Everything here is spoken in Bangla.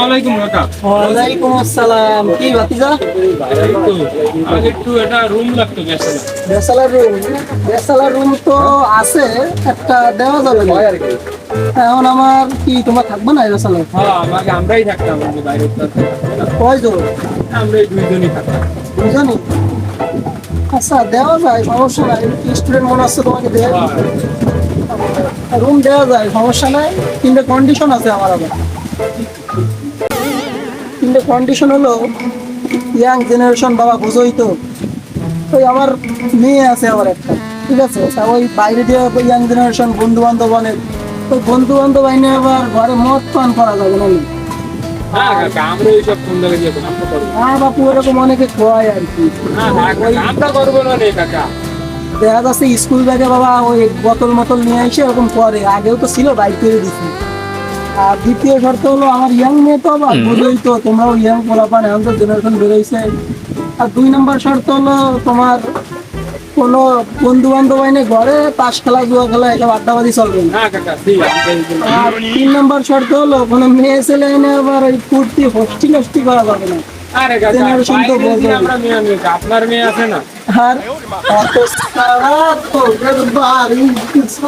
আলাইকুম কাকা। ওয়ালাইকুম আসসালাম। কি ভাতিজা? এই তো আমাকে একটু একটা রুম লাগতো বেসলা। ব্যাচেলার রুম তো আছে, একটা দেওয়া যাবে না। এখন আমার কি তোমরা থাকবে না ব্যাচেলার? হ্যাঁ আমাকে আমরাই থাকতাম, আমাকে বাইরে থাকতে হবে না। কয়জন? আমরা এই দুইজনই থাকতাম। দুজনই? আচ্ছা দেওয়া যায়, সমস্যা নাই। স্টুডেন্ট মনে হচ্ছে তোমাকে দেয়, রুম দেওয়া যায়, সমস্যা নাই। কিন্তু কন্ডিশন আছে আমার আবার। কিন্তু কন্ডিশন হলো ইয়াং জেনারেশন, বাবা বুঝোই তো। ওই আমার মেয়ে আছে আবার একটা, ঠিক আছে? তা ওই বাইরে দিয়ে ইয়াং জেনারেশন বন্ধু বান্ধব অনেক, ওই বন্ধু বান্ধব আইনে আবার ঘরে মদ পান করা যাবে না। হ্যাঁ কাকা, আমরা এইসব ফোন দেখে দিয়ে আমরা করবো। হ্যাঁ বাপু, এরকম অনেকে খোয়ায় আর কি। হ্যাঁ কাকা, আমরা করবো না রে কাকা। দেখা যাচ্ছে স্কুল ব্যাগে বাবা ওই বোতল মতল নিয়ে এসে এরকম করে, আগেও তো ছিল, বাইক করে দিচ্ছি। আর দ্বিতীয় শর্ত হলো আমার ইয়াং মেয়ে তো আবার বুঝোই তো, তোমরাও ইয়াং পোলাপান, এখন তো জেনারেশন বেরোইছে। আর 2 নম্বর শর্ত হলো তোমার কোনো বন্ধু বান্ধব আইনে ঘরে তাস খেলা, জুয়া খেলা, এসব আড্ডাবাজি চলবে না। হ্যাঁ কাকা ঠিক আছে। আর 3 নম্বর শর্ত হলো কোনো মেয়ে ছেলে এনে আবার ওই ফুর্তি হস্টি করা যাবে না। আরে কাকা, জেনারেশন তো বাইরে দিয়ে বোঝো। আমরা মেয়ে আনবো। আপনার মেয়ে আছে না? আর অত সারা তোদের বাড়ি কিছু